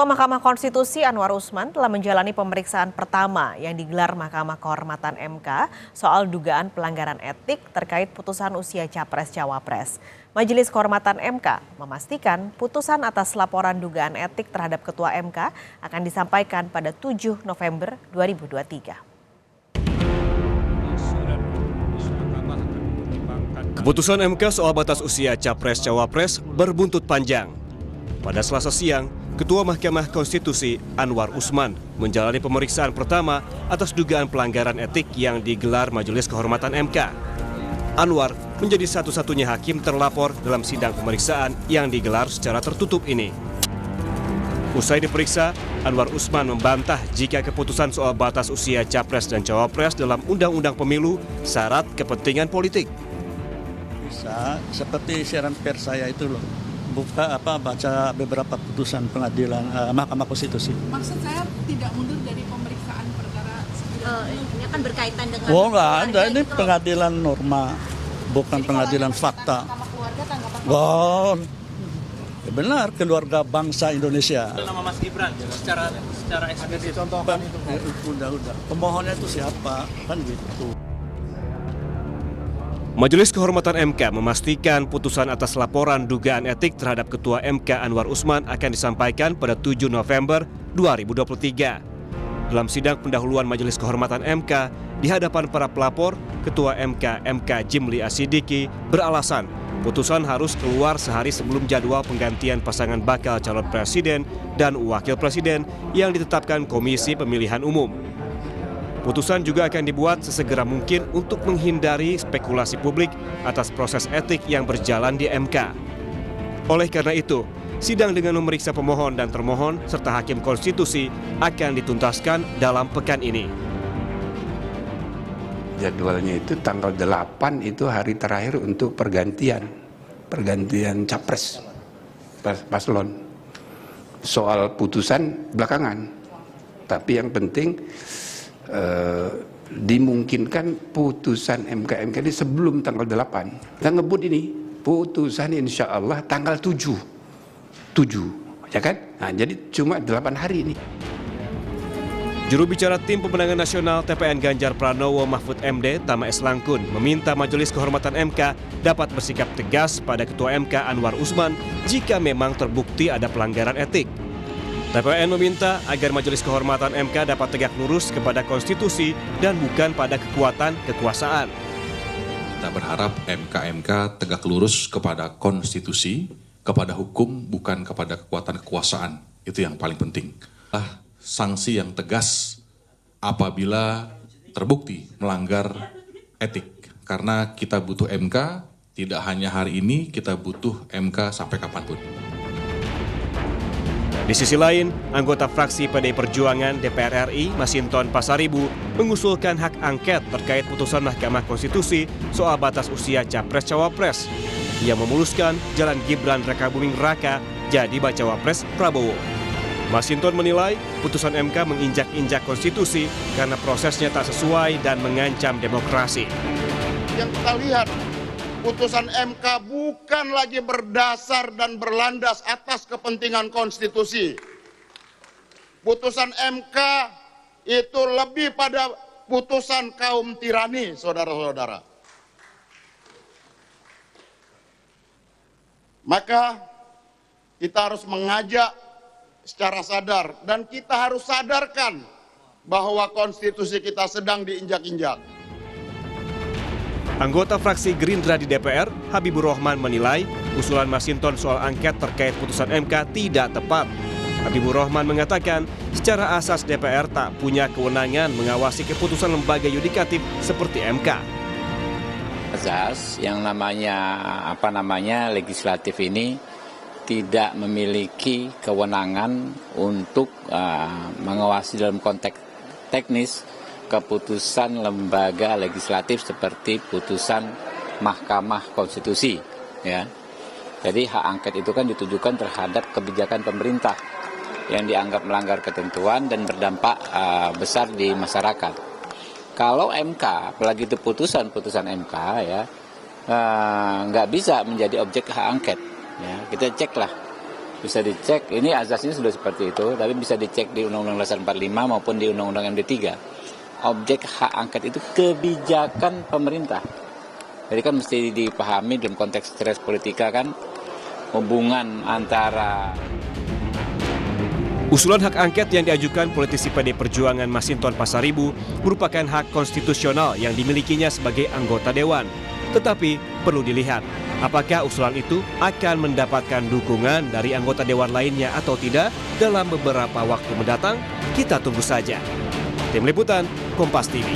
Ketua Mahkamah Konstitusi Anwar Usman telah menjalani pemeriksaan pertama yang digelar Mahkamah Kehormatan MK soal dugaan pelanggaran etik terkait putusan usia Capres-Cawapres. Majelis Kehormatan MK memastikan putusan atas laporan dugaan etik terhadap Ketua MK akan disampaikan pada 7 November 2023. Keputusan MK soal batas usia Capres-Cawapres berbuntut panjang. Pada Selasa siang, Ketua Mahkamah Konstitusi Anwar Usman menjalani pemeriksaan pertama atas dugaan pelanggaran etik yang digelar Majelis Kehormatan MK. Anwar menjadi satu-satunya hakim terlapor dalam sidang pemeriksaan yang digelar secara tertutup ini. Usai diperiksa, Anwar Usman membantah jika keputusan soal batas usia Capres dan Cawapres dalam Undang-Undang Pemilu syarat kepentingan politik. Bisa seperti siaran pers saya itu loh. Baca beberapa putusan pengadilan Mahkamah Konstitusi. Maksud saya tidak mundur dari pemeriksaan perkara ini akan berkaitan dengan enggak ada, ini pengadilan norma, bukan pengadilan fakta. Oh, benar, keluarga bangsa Indonesia. Nama Mas Gibran secara eksplisit contohkan itu. Udah. Pemohonnya itu siapa? Kan gitu. Majelis Kehormatan MK memastikan putusan atas laporan dugaan etik terhadap Ketua MK Anwar Usman akan disampaikan pada 7 November 2023. Dalam sidang pendahuluan Majelis Kehormatan MK di hadapan para pelapor, Ketua MK Jimli Asidiki beralasan putusan harus keluar sehari sebelum jadwal penggantian pasangan bakal calon presiden dan wakil presiden yang ditetapkan Komisi Pemilihan Umum. Putusan juga akan dibuat sesegera mungkin untuk menghindari spekulasi publik atas proses etik yang berjalan di MK. Oleh karena itu, sidang dengan memeriksa pemohon dan termohon serta hakim konstitusi akan dituntaskan dalam pekan ini. Jadwalnya itu tanggal 8 itu hari terakhir untuk pergantian capres paslon. Soal putusan belakangan, tapi yang penting dimungkinkan putusan MK ini sebelum tanggal 8. Kita ngebut ini putusan insya Allah tanggal 7, ya kan? Nah, jadi cuma 8 hari ini. Juru bicara Tim Pemenangan Nasional TPN Ganjar Pranowo Mahfud MD Tama S. Langkun meminta Majelis Kehormatan MK dapat bersikap tegas pada Ketua MK Anwar Usman jika memang terbukti ada pelanggaran etik. TPN meminta agar Majelis Kehormatan MK dapat tegak lurus kepada konstitusi dan bukan pada kekuatan kekuasaan. Kita berharap MK tegak lurus kepada konstitusi, kepada hukum, bukan kepada kekuatan kekuasaan. Itu yang paling penting. Sanksi yang tegas apabila terbukti melanggar etik. Karena kita butuh MK, tidak hanya hari ini, kita butuh MK sampai kapanpun. Di sisi lain, anggota fraksi PDI Perjuangan DPR RI, Masinton Pasaribu, mengusulkan hak angket terkait putusan Mahkamah Konstitusi soal batas usia Capres-Cawapres. Ia memuluskan jalan Gibran Rakabuming Raka jadi bacawa pres Prabowo. Masinton menilai putusan MK menginjak-injak konstitusi karena prosesnya tak sesuai dan mengancam demokrasi. Yang kita lihat, putusan MK bukan lagi berdasar dan berlandas atas kepentingan konstitusi. Putusan MK itu lebih pada putusan kaum tirani, saudara-saudara. Maka kita harus mengajak secara sadar dan kita harus sadarkan bahwa konstitusi kita sedang diinjak-injak. Anggota fraksi Gerindra di DPR, Habibur Rahman menilai usulan Masinton soal angket terkait putusan MK tidak tepat. Habibur Rahman mengatakan secara asas DPR tak punya kewenangan mengawasi keputusan lembaga yudikatif seperti MK. Asas yang namanya legislatif ini tidak memiliki kewenangan untuk mengawasi dalam konteks teknis keputusan lembaga legislatif seperti putusan Mahkamah Konstitusi, ya. Jadi hak angket itu kan ditujukan terhadap kebijakan pemerintah yang dianggap melanggar ketentuan dan berdampak besar di masyarakat. Kalau MK, apalagi itu putusan MK, ya, nggak bisa menjadi objek hak angket. Ya, kita ceklah Bisa dicek, ini azasnya sudah seperti itu, tapi bisa dicek di Undang-Undang Dasar 45 maupun di Undang-Undang MD3. Objek hak angket itu kebijakan pemerintah. Jadi kan mesti dipahami dalam konteks stres politika kan, hubungan antara... Usulan hak angket yang diajukan politisi PD Perjuangan Masinton Pasaribu merupakan hak konstitusional yang dimilikinya sebagai anggota dewan. Tetapi perlu dilihat, apakah usulan itu akan mendapatkan dukungan dari anggota dewan lainnya atau tidak dalam beberapa waktu mendatang? Kita tunggu saja. Tim Liputan, Kompas TV.